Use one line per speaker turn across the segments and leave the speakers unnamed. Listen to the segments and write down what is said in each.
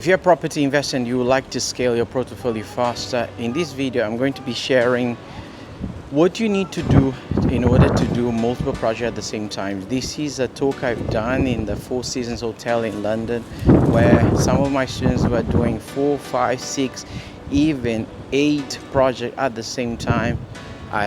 If you're a property investor and you would like to scale your portfolio faster, in this video I'm going to be sharing what you need to do in order to do multiple projects at the same time. This is a talk I've done in the Four Seasons Hotel in London, where some of my students were doing 4, 5, 6, even 8 projects at the same time,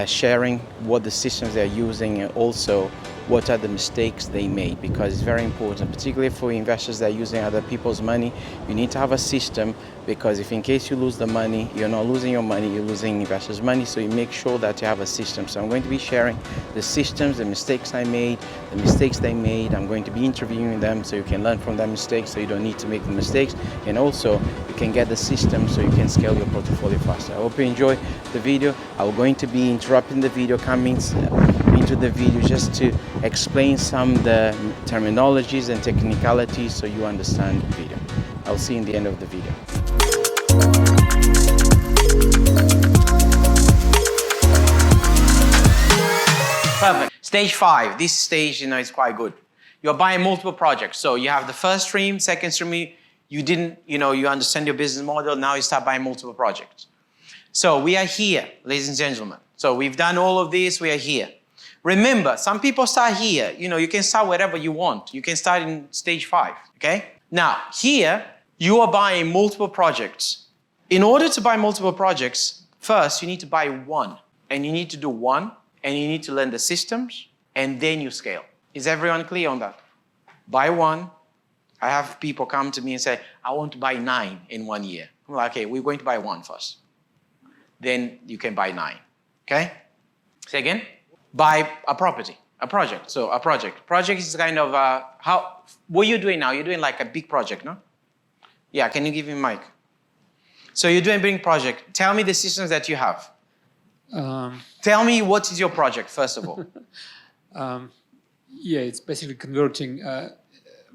sharing what the systems they're using and also what are the mistakes they made, because it's very important, particularly for investors that are using other people's money. You need to have a system, because if in case you lose the money, you're not losing your money, you're losing investors' money, so you make sure that you have a system. So I'm going to be sharing the systems, the mistakes I made, the mistakes they made. I'm going to be interviewing them so you can learn from their mistakes, so you don't need to make the mistakes, and also you can get the system so you can scale your portfolio faster. I hope you enjoy the video. I'm going to be interrupting the video, coming into the video just to explain some of the terminologies and technicalities so you understand the video. I'll see you in the end of the video. Perfect. Stage 5. This stage, is quite good. You're buying multiple projects. So you have the first stream, second stream, you understand your business model, now you start buying multiple projects. So we are here, ladies and gentlemen. So we've done all of this, we are here. Remember, some people start here. You can start wherever you want. You can start in stage 5, okay? Now, here, you are buying multiple projects. In order to buy multiple projects, first, you need to buy one. And you need to do one, and you need to learn the systems, and then you scale. Is everyone clear on that? Buy one. I have people come to me and say, I want to buy 9 in 1 year. I'm like, okay, we're going to buy one first. Then you can buy 9, okay? Say again? Buy a property, a project. So a project. Project is kind of, what are you doing now? You're doing like a big project, no? Yeah, can you give me a mic? So you're doing a big project. Tell me the systems that you have. Tell me what is your project, first of all.
Yeah, it's basically converting a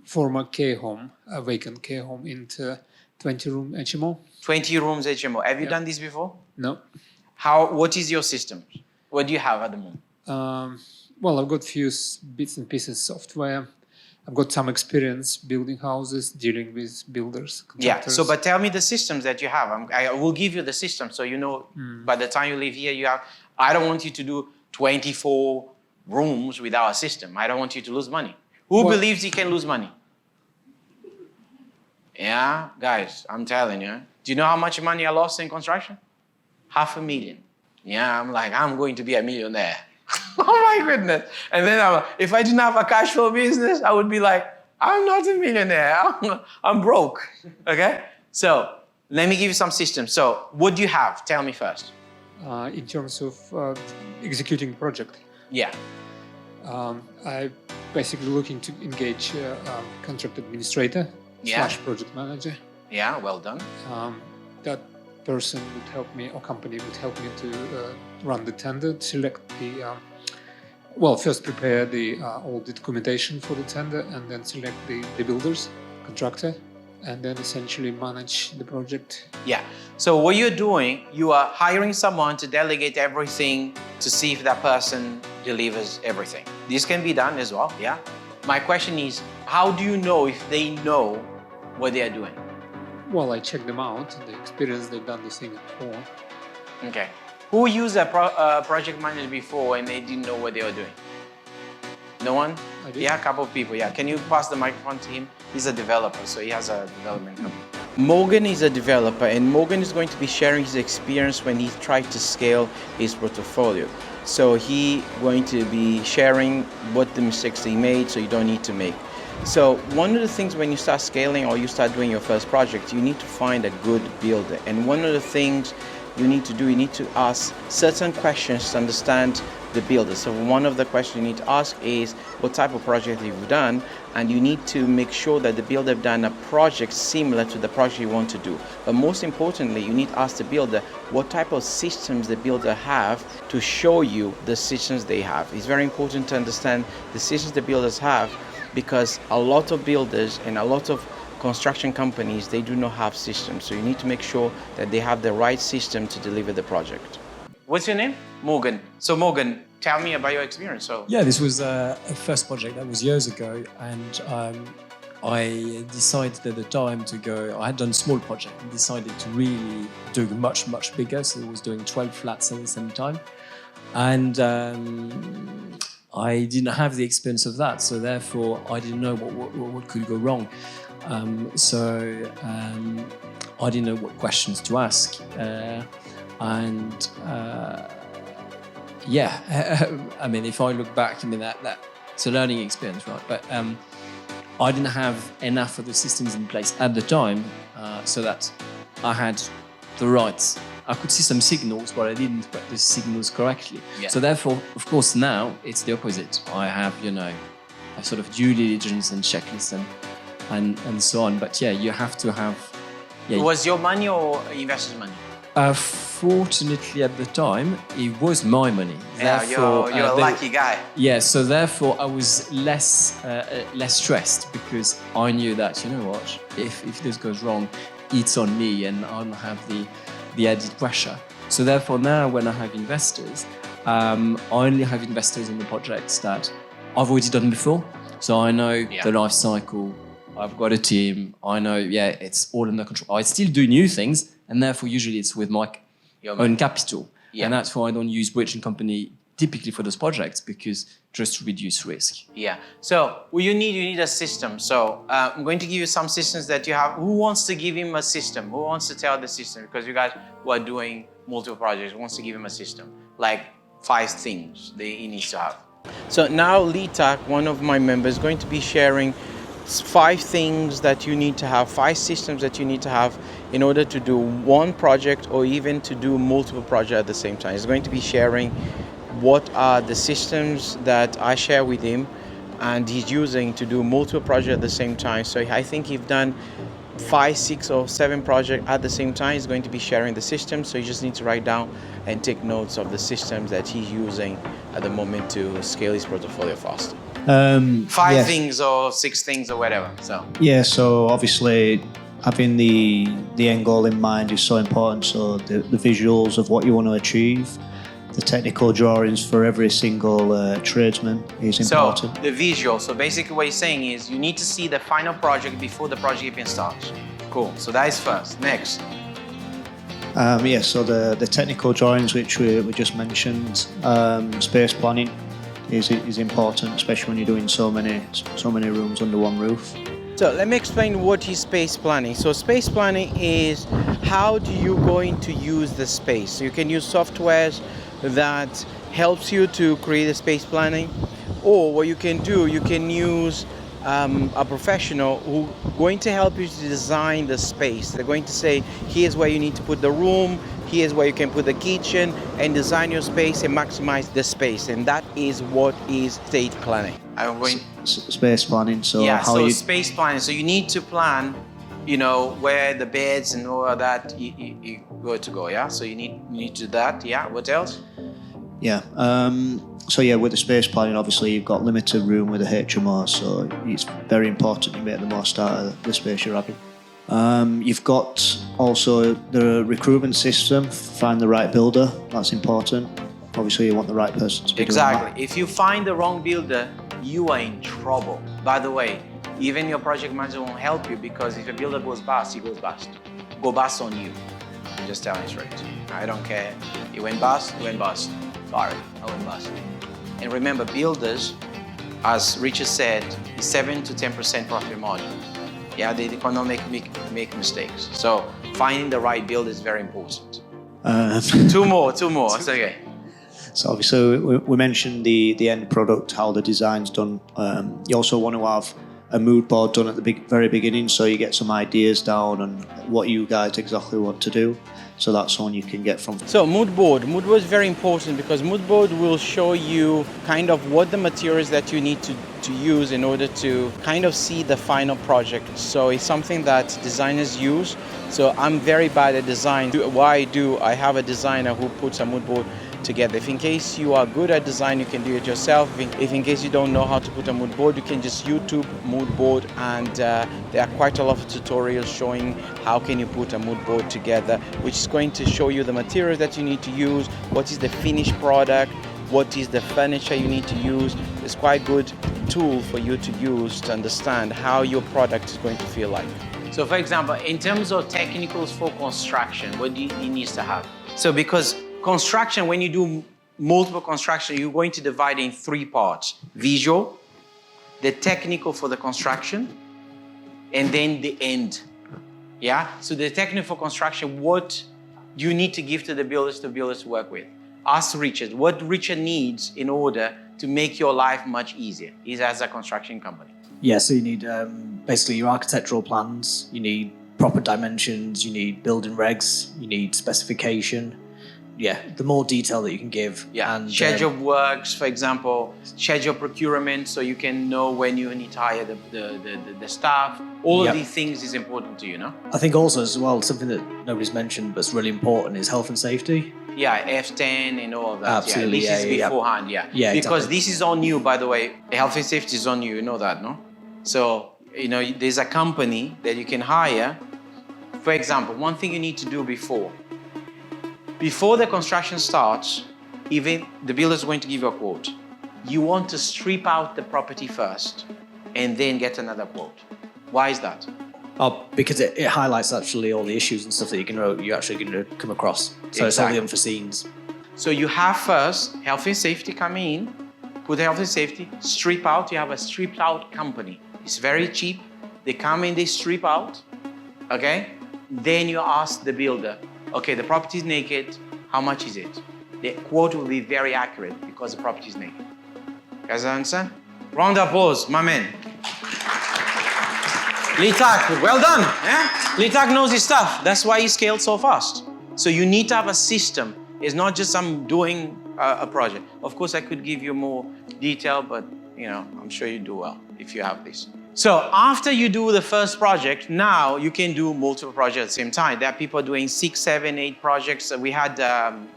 former care home, a vacant care home, into 20-room HMO.
20 rooms HMO. Have you done this before?
No.
What is your system? What do you have at the moment?
Well, I've got few bits and pieces software. I've got some experience building houses, dealing with builders, contractors.
Yeah, but tell me the systems that you have. I will give you the system so you know by the time you leave here, I don't want you to do 24 rooms without a system. I don't want you to lose money. Who believes he can lose money? Yeah, guys, I'm telling you. Do you know how much money I lost in construction? $500,000. Yeah, I'm going to be a millionaire. Oh my goodness. And then if I didn't have a cash flow business, I would be like, I'm not a millionaire. I'm broke. Okay? So let me give you some systems. So what do you have? Tell me first.
In terms of executing the project.
Yeah.
I'm basically looking to engage a contract administrator / project manager.
Yeah, well done.
That person would help me, or company would help me to run the tender, select the, first prepare all the documentation for the tender, and then select the builders, contractor, and then essentially manage the project.
Yeah, so what you're doing, you are hiring someone to delegate everything to see if that person delivers everything. This can be done as well, yeah? My question is, how do you know if they know what they are doing?
Well, I check them out, the experience, they've done this thing before.
Okay. Who used a project manager before and they didn't know what they were doing? No one?
I did.
Yeah, a couple of people, yeah. Can you pass the microphone to him? He's a developer, so he has a development company. Morgan is a developer, and Morgan is going to be sharing his experience when he tried to scale his portfolio. So he's going to be sharing what the mistakes he made so you don't need to make. So one of the things when you start scaling or you start doing your first project, you need to find a good builder. And one of the things you need to do, you need to ask certain questions to understand the builder. So one of the questions you need to ask is what type of project you've done, and you need to make sure that the builder have done a project similar to the project you want to do. But most importantly, you need to ask the builder what type of systems the builder have to show you the systems they have. It's very important to understand the systems the builders have, because a lot of builders and a lot of construction companies, they do not have systems. So you need to make sure that they have the right system to deliver the project. What's your name? Morgan. So Morgan, tell me about your experience.
Yeah, this was a first project that was years ago, and I decided at the time to go. I had done a small project and decided to really do much bigger. So I was doing 12 flats at the same time, and I didn't have the experience of that. So therefore, I didn't know what could go wrong. I didn't know what questions to ask, I mean, if I look back, I mean that's a learning experience, right? But I didn't have enough of the systems in place at the time, so that I had the right. I could see some signals, but I didn't put the signals correctly.
Yeah.
So therefore, of course, now it's the opposite. I have, a sort of due diligence and checklist and so on. But yeah, you have to have. Yeah,
Was your money or investors' money?
Fortunately, at the time, it was my money.
Yeah,
Therefore,
you're a lucky guy.
Yeah, so therefore I was less stressed because I knew that, you know what, if this goes wrong, it's on me and I don't have the added pressure. So therefore now when I have investors, I only have investors in the projects that I've already done before. So I know the life cycle, I've got a team, I know, it's all under control. I still do new things and therefore usually it's with my own capital. Yeah. And that's why I don't use bridging company typically for those projects, because just to reduce risk.
Yeah. So what you need a system. So I'm going to give you some systems that you have. Who wants to give him a system? Who wants to tell the system? Because you guys who are doing multiple projects wants to give him a system. Like 5 things that he needs to have. So now Litak, one of my members, is going to be sharing 5 things that you need to have, 5 systems that you need to have in order to do one project or even to do multiple projects at the same time. He's going to be sharing what are the systems that I share with him and he's using to do multiple projects at the same time. So I think he's done 5, 6 or 7 projects at the same time. He's going to be sharing the systems, so you just need to write down and take notes of the systems that he's using at the moment to scale his portfolio faster. 5 things or 6 things or whatever.
So obviously having the end goal in mind is so important. So the visuals of what you want to achieve, the technical drawings for every single tradesman is important.
So the visual. So basically what he's saying is you need to see the final project before the project even starts. Cool. So that is first. Next.
So the technical drawings which we just mentioned, space planning is important, especially when you're doing so many rooms under one roof.
So let me explain what is space planning. So space planning is how do you going to use the space. So you can use softwares that helps you to create a space planning, or what you can do, you can use a professional who going to help you to design the space. They're going to say, here's where you need to put the room, here's where you can put the kitchen, and design your space and maximize the space. And that is what is space planning. I'm going
space planning. So
space planning. So you need to plan, where the beds and all of that you go to go. Yeah. So you need to do that. Yeah. What else?
Yeah. With the space planning, obviously you've got limited room with a HMO, so it's very important you make the most out of the space you're having. You've got also the recruitment system, find the right builder, that's important. Obviously you want the right person to be doing that.
If you find the wrong builder, you are in trouble. By the way, even your project manager won't help you, because if a builder goes bust, he goes bust. Go bust on you. I'm just telling you straight. I don't care. You went bust, Sorry, I went bust. And remember, builders, as Richard said, is 7 to 10% profit margin. Yeah, they cannot make mistakes. So finding the right builder is very important. 2 more. It's okay.
So obviously we mentioned the end product, how the design's done. You also want to have a mood board done at the very beginning, so you get some ideas down on what you guys exactly want to do. So that's one you can get from.
So mood board is very important, because mood board will show you kind of what the materials that you need to use in order to kind of see the final project. So it's something that designers use. So I'm very bad at design. I have a designer who puts a mood board together. If in case you are good at design, you can do it yourself. If in case you don't know how to put a mood board, you can just YouTube mood board, and there are quite a lot of tutorials showing how can you put a mood board together, which is going to show you the materials that you need to use, what is the finished product, what is the furniture you need to use, is quite good tool for you to use to understand how your product is going to feel like. So for example, in terms of technicals for construction, what do you need to have? So because construction, when you do multiple construction, you're going to divide in 3 parts: visual, the technical for the construction, and then the end. Yeah? So the technical construction, what you need to give to the builders to work with. Ask Richard, what Richard needs in order to make your life much easier. He's as a construction company.
Yeah, so you need basically your architectural plans, you need proper dimensions, you need building regs, you need specification. Yeah, the more detail that you can give.
Yeah,
and
schedule of works, for example, schedule procurement, so you can know when you need to hire the staff. All
Yep.
of these things is important to you, no?
I think also as well, something that nobody's mentioned but's really important is health and safety.
Yeah, F10 and all of that.
Absolutely,
Yeah, this is
yeah.
beforehand, yeah.
Yeah,
Because
exactly.
this is on you, by the way. Health and safety is on you, you know that, no? So, you know, there's a company that you can hire. For example, one thing you need to do before the construction starts, even the builder is going to give you a quote. You want to strip out the property first and then get another quote. Why is that?
Oh, because it highlights actually all the issues and stuff that you're actually going to come across. So it's all the
Exactly.
unforeseens.
So you have first health and safety coming in, put health and safety, strip out, you have a stripped out company. It's very cheap. They come in, they strip out, okay? Then you ask the builder, okay, the property is naked, how much is it? The quote will be very accurate because the property is naked. Guys understand? Round of applause, my man. Litak, well done. Yeah? Litak knows his stuff. That's why he scaled so fast. So you need to have a system. It's not just I'm doing a project. Of course, I could give you more detail, but you know, I'm sure you do well if you have this. So after you do the first project, now you can do multiple projects at the same time. There are people doing 6, 7, 8 projects. We had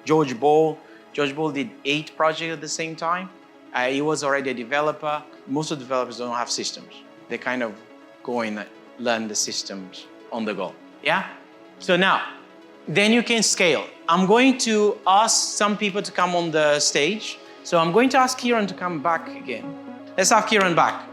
George Ball. George Ball did 8 projects at the same time. He was already a developer. Most of the developers don't have systems. They kind of go and learn the systems on the go. Yeah? So now, then you can scale. I'm going to ask some people to come on the stage. So I'm going to ask Kieran to come back again. Let's have Kieran back.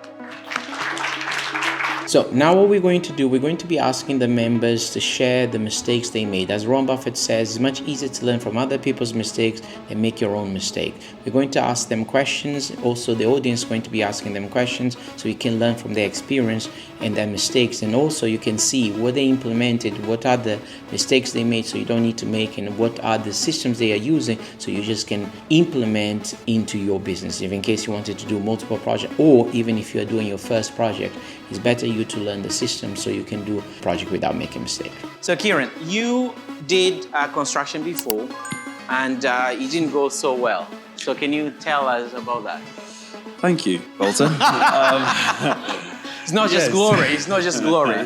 So now what we're going to do, we're going to be asking the members to share the mistakes they made. As Warren Buffett says, it's much easier to learn from other people's mistakes than make your own mistake. We're going to ask them questions. Also, the audience is going to be asking them questions so you can learn from their experience and their mistakes. And also you can see what they implemented, what are the mistakes they made so you don't need to make, and what are the systems they are using so you just can implement into your business. If in case you wanted to do multiple projects, or even if you're doing your first project, it's better you to learn the system so you can do a project without making a mistake. So Kieran, you did construction before and it didn't go so well. So can you tell us about that?
Thank you, Walter.
It's not just
Yes.
glory, it's not just glory.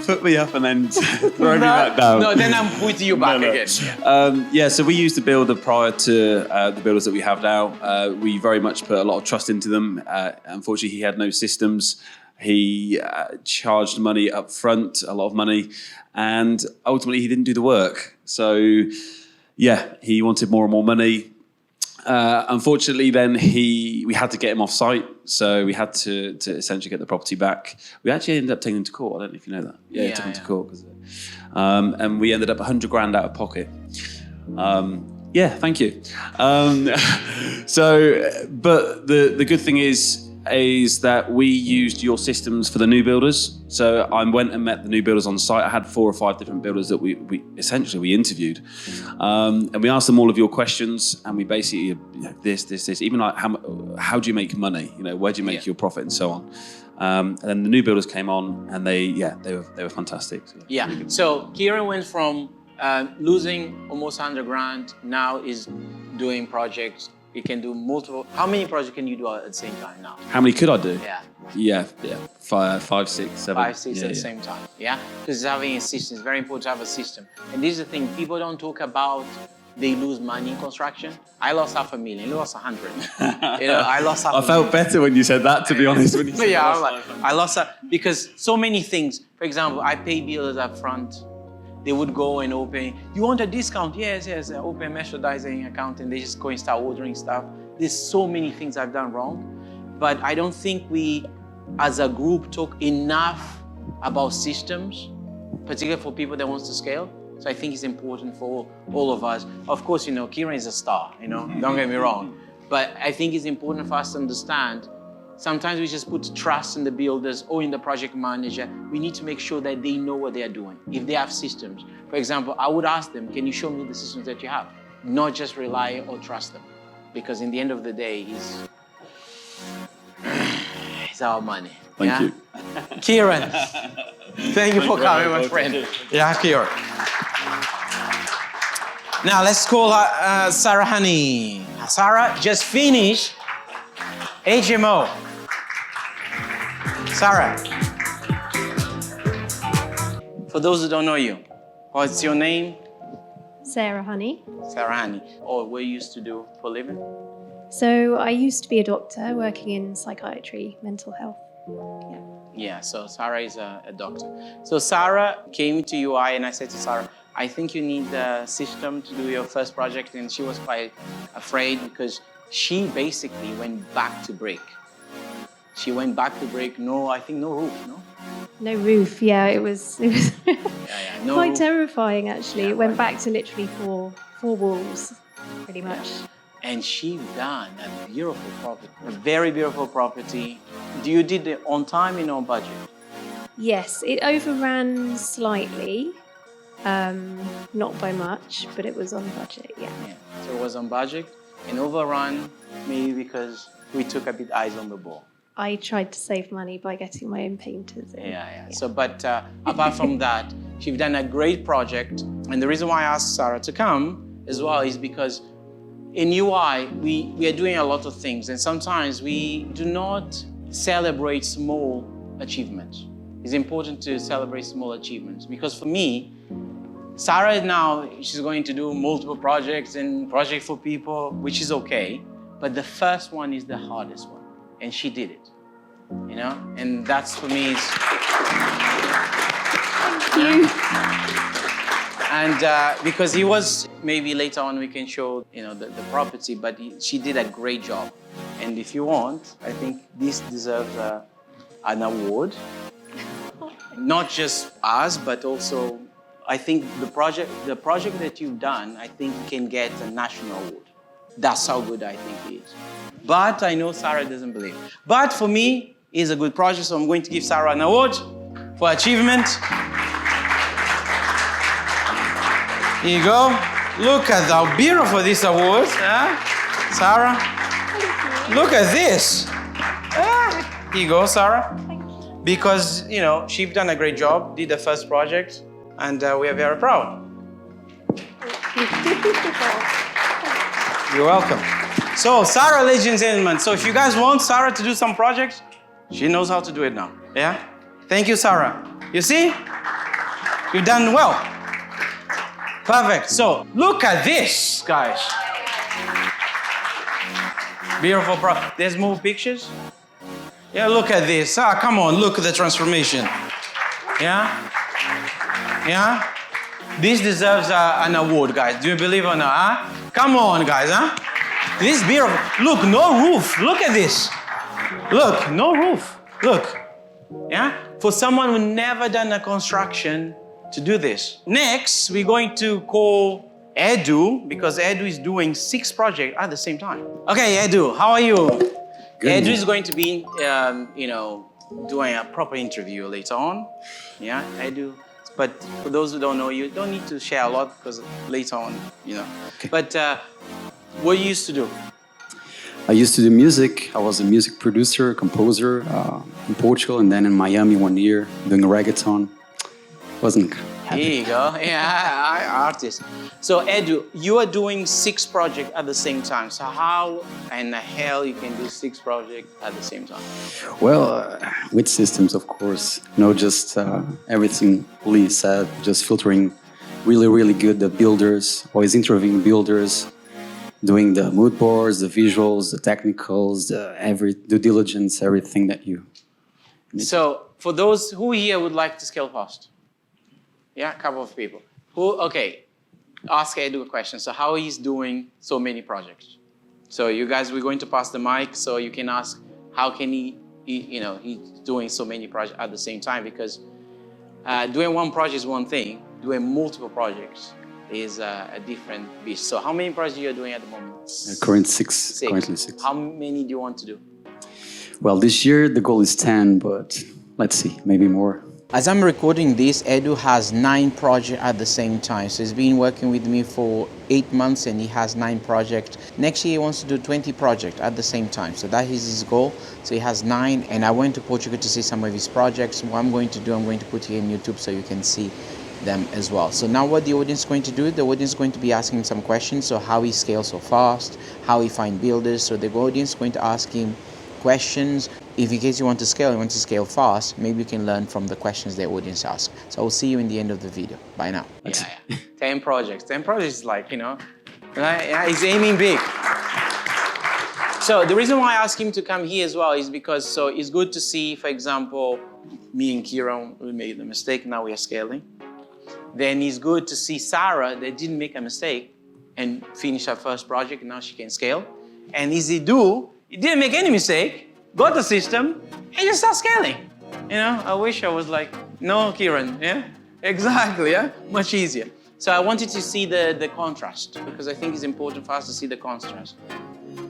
Put me up and then throw me back down.
No, then I'm putting you back
No.
again.
Yeah, so we used the builder prior to the builders that we have now. We very much put a lot of trust into them. Unfortunately, he had no systems. He charged money up front, a lot of money, and ultimately he didn't do the work. So, yeah, he wanted more and more money. Unfortunately, then we had to get him off site, so we had to essentially get the property back. We actually ended up taking him to court. I don't know if you know that. Yeah, took him to court, and we ended up 100 grand out of pocket. Yeah, thank you. But the good thing is that we used your systems for the new builders. So I went and met the new builders on site. I had 4 or 5 different builders that we essentially interviewed, and we asked them all of your questions. And we basically, this, even like how do you make money? You know, where do you make your profit, and so on. And then the new builders came on, and they were fantastic. So,
Yeah. So Kieran went from losing almost 100 grand, now is doing projects. You can do multiple. How many projects can you do at the same time now?
how many could I do?
Yeah.
Yeah. 5, 6, 7.
5, 6 at the same time. Yeah? Because having a system is very important to have a system. And this is the thing, people don't talk about they lose money in construction. I lost $500,000, you lost 100. You know, I lost $500,000.
I felt better when you said that, to be honest. When you said
Yeah,
I
I'm
lost
like,
500.
I lost that because so many things. For example, I pay builders up front. They would go and open, you want a discount? Yes, open a merchandising account, and they just go and start ordering stuff. there's so many things I've done wrong, but I don't think we, as a group, talk enough about systems, particularly for people that wants to scale. So I think it's important for all of us. Of course, Kieran is a star, don't get me wrong. But I think it's important for us to understand, sometimes we just put trust in the builders or in the project manager. We need to make sure that they know what they are doing. If they have systems, for example, I would ask them, can you show me the systems that you have? Not just rely or trust them. Because in the end of the day, it's our money.
Thank you.
Kieran, thank you for coming, my friend. Yeah, Kieran. Now let's call Sarah Honey. Sarah just finished HMO. Sarah, for those who don't know you, what's your name?
Sarah Honey.
Sarah Honey. Or what you used to do for a living?
So I used to be a doctor working in psychiatry, mental health.
Yeah, so Sarah is a doctor. So Sarah came to UI and I said to Sarah, I think you need a system to do your first project. And she was quite afraid because she basically went back to brick. She went back to brick, no roof, no?
No roof, yeah, it was
No
quite
roof.
terrifying actually.
Yeah,
It went
right.
back to literally four walls, pretty much.
And she done a beautiful property, a very beautiful property. You did it on time and on budget?
Yes, it overran slightly, not by much, but it was on budget, yeah.
Yeah, so it was on budget and overrun maybe because we took a bit eyes on the ball.
I tried to save money by getting my own painters in.
Yeah. So, but apart from that, she's done a great project. And the reason why I asked Sarah to come as well is because in UI, we are doing a lot of things. And sometimes we do not celebrate small achievements. It's important to celebrate small achievements. Because for me, Sarah now, she's going to do multiple projects and projects for people, which is okay. But the first one is the hardest one. And she did it, And that's for me.
Thank you.
And because he was, maybe later on we can show, the property, but she did a great job. And if you want, I think this deserves an award. Not just us, but also, I think the project that you've done, I think can get a national award. That's how good I think it is. But I know Sarah doesn't believe. But for me, it's a good project, so I'm going to give Sarah an award for achievement. Here you go. Look at how beautiful this award, huh? Sarah. Look at this. Here you go, Sarah. Because, she's done a great job, did the first project, and we are very proud. You're welcome. So, Sarah, ladies and gentlemen, so if you guys want Sarah to do some projects, she knows how to do it now, yeah? Thank you, Sarah. You see? You've done well. Perfect. So, look at this, guys. Beautiful project. There's more pictures? Yeah, look at this. Come on, look at the transformation. Yeah? Yeah? This deserves an award, guys. Do you believe or not, huh? Come on, guys, huh? This is beautiful. Look, no roof. Look at this. Look, no roof. Look. Yeah? For someone who never done a construction to do this. Next, we're going to call Edu, because Edu is doing 6 projects at the same time. Okay, Edu, how are you?
Good.
Edu is going to be, doing a proper interview later on. Yeah, Edu. But for those who don't know, you don't need to share a lot because later on, Okay. But what you used to do?
I used to do music. I was a music producer, composer in Portugal, and then in Miami 1 year doing reggaeton. Wasn't happy.
Here you go. Yeah, artist. So Edu, you are doing 6 projects at the same time. So how in the hell you can do 6 projects at the same time?
Well, with systems, of course. Just everything Lee said, just filtering really, really good the builders, always interviewing builders, doing the mood boards, the visuals, the technicals, every due diligence, everything that you...
So for those who here would like to scale fast? Yeah, a couple of people. Okay, ask Edu a question. So how he's doing so many projects? So you guys, we're going to pass the mic so you can ask how can he's doing so many projects at the same time, because doing one project is one thing, doing multiple projects is a different beast. So how many projects you're doing at the moment?
Currently six.
How many do you want to do?
Well, this year the goal is 10, but let's see, maybe more.
As I'm recording this, Edu has 9 projects at the same time. So he's been working with me for 8 months and he has 9 projects. Next year he wants to do 20 projects at the same time. So that is his goal. So he has 9, and I went to Portugal to see some of his projects. What I'm going to do, I'm going to put here in YouTube so you can see them as well. So now what the audience is going to do, the audience is going to be asking him some questions. So how he scales so fast, how he find builders. So the audience is going to ask him questions. If in case you want to scale fast, maybe you can learn from the questions the audience asks. So I'll see you in the end of the video. Bye now. Yeah. 10 projects. 10 projects is like, he's aiming big. So the reason why I asked him to come here as well is because so it's good to see, for example, me and Kieran, we made a mistake, now we are scaling. Then it's good to see Sarah that didn't make a mistake and finish her first project, now she can scale. And Isidou, he didn't make any mistake, got the system, and just start scaling. I wish I was like, no, Kieran, yeah? Exactly, yeah? Much easier. So I wanted to see the contrast, because I think it's important for us to see the contrast.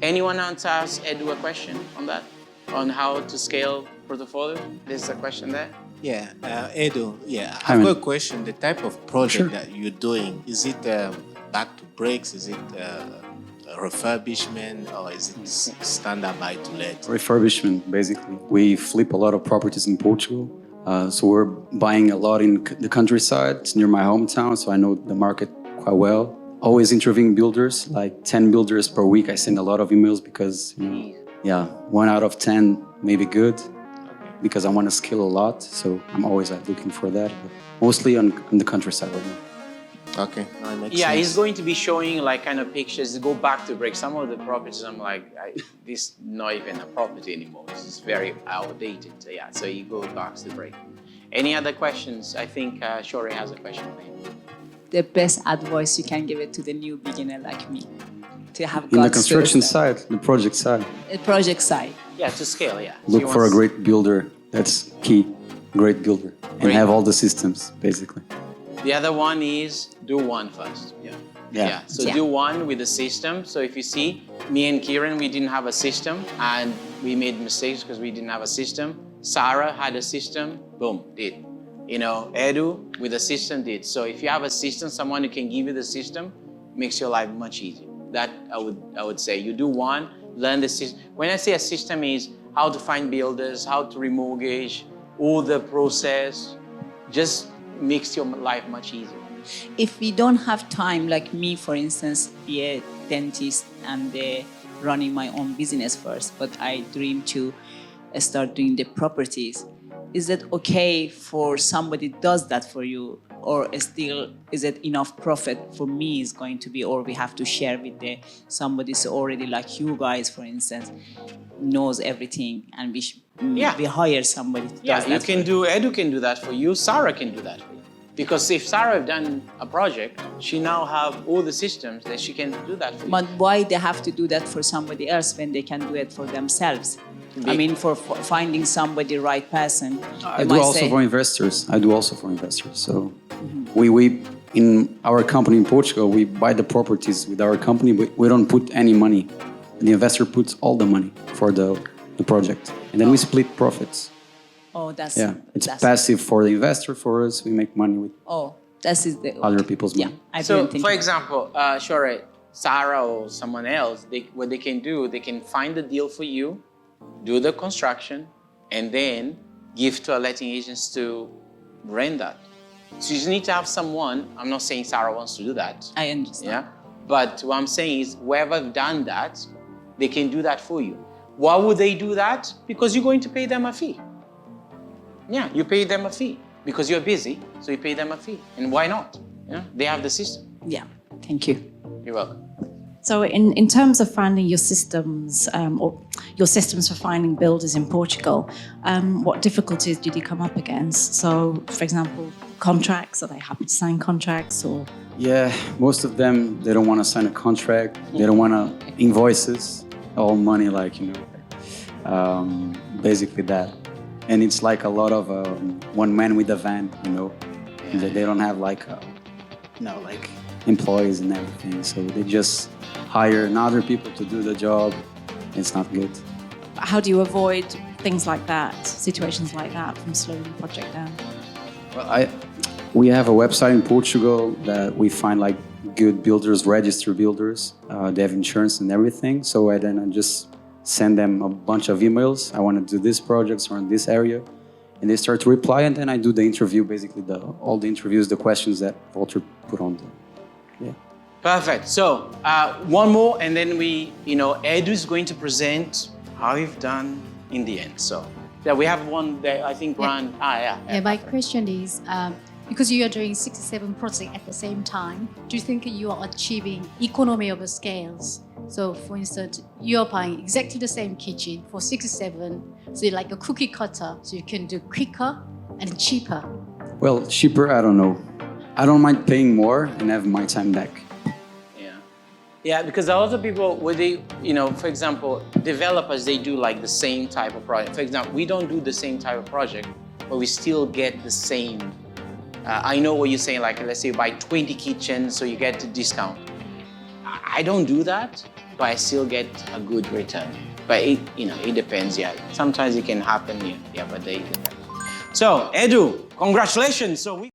Anyone else ask Edu a question on that? On how to scale portfolio? There's a question there.
Yeah, Edu,
Hi,
I've
man.
got a question. The type of project that you're doing, is it back to bricks? Is it refurbishment, or is it standard buy to let?
Refurbishment, basically. We flip a lot of properties in Portugal. So we're buying a lot in the countryside. It's near my hometown, so I know the market quite well. Always interviewing builders, like 10 builders per week. I send a lot of emails because, 1 out of 10 may be good, because I want to scale a lot. So I'm always looking for that, but mostly on the countryside right now.
Okay, no, it makes
Yeah,
sense.
he's going to be showing like kind of pictures, go back to brick. Some of the properties, I'm like, this is not even a property anymore. This is very outdated. So yeah, so you go back to brick. Any other questions? I think Shore has a question for you.
The best advice you can give it to the new beginner like me, to have
In the
guts
construction
first,
side, the project side,
the project side.
Yeah, to scale, yeah. So
look
he
for a
wants-
great builder. That's key. Great builder. And
Great.
have all the systems, basically.
The other one is do one first. Yeah. So
Yeah.
do one with the system. So if you see, me and Kieran, we didn't have a system and we made mistakes because we didn't have a system. Sarah had a system, boom, did. Edu with a system did. So if you have a system, someone who can give you the system, makes your life much easier. That I would say. You do one, learn the system. When I say a system is how to find builders, how to remortgage, all the process, just makes your life much easier.
If we don't have time, like me, for instance, be a dentist and running my own business first, but I dream to start doing the properties. Is it okay for somebody does that for you, or still is it enough profit for me is going to be, or we have to share with somebody who's already like you guys, for instance, knows everything, and we hire somebody to
Yeah,
does
you
that
can
for
do, Edu can do that for you, Sarah can do that for you. Because if Sarah have done a project, she now have all the systems that she can do that for you.
But why they have to do that for somebody else when they can do it for themselves? I mean, for finding somebody right person.
I do also for investors. So we in our company in Portugal, we buy the properties with our company, but we don't put any money. The investor puts all the money for the project, and then we split profits.
Oh, that's
It's
that's,
passive for the investor. For us, we make money with
Oh, that is the
other people's money.
Yeah, I
So,
didn't think.
for example, Shore, Sarah or someone else, what they can do, they can find the deal for you, do the construction, and then give to a letting agents to rent that. So you just need to have someone, I'm not saying Sarah wants to do that,
I understand.
yeah? But what I'm saying is whoever done that, they can do that for you. Why would they do that? Because you're going to pay them a fee. Yeah, you pay them a fee because you're busy, so you pay them a fee. And why not? They have the system.
Yeah, thank you.
You're welcome.
So in terms of finding your systems or your systems for finding builders in Portugal, what difficulties did you come up against? So, for example, contracts? Are they happy to sign contracts or?
Yeah, most of them, they don't want to sign a contract. They don't want to invoices, all money, like, basically that. And it's like a lot of one man with a van, They don't have like employees and everything. So they just hire other people to do the job. It's not good.
How do you avoid things like that, situations like that, from slowing the project down?
Well, we have a website in Portugal that we find like good builders, registered builders. They have insurance and everything. So I just send them a bunch of emails. I want to do this project around this area. And they start to reply, and then I do the interview, basically all the interviews, the questions that Walter put on there. Yeah.
Perfect. So one more, and then Edu is going to present how you've done in the end. So yeah, we have one there, I think, Ron.
Yeah, my question is, because you are doing 67 projects at the same time, do you think you are achieving economy of scales? So for instance, you're buying exactly the same kitchen for 67, so you're like a cookie cutter, so you can do quicker and cheaper.
Well, cheaper, I don't know. I don't mind paying more and have my time back.
Yeah, because a lot of people, for example, developers, they do like the same type of project. For example, we don't do the same type of project, but we still get the same. I know what you're saying, like let's say you buy 20 kitchens, so you get a discount. I don't do that, but I still get a good return. But it depends, yeah. Sometimes it can happen, but they depend. So, Edu, congratulations. So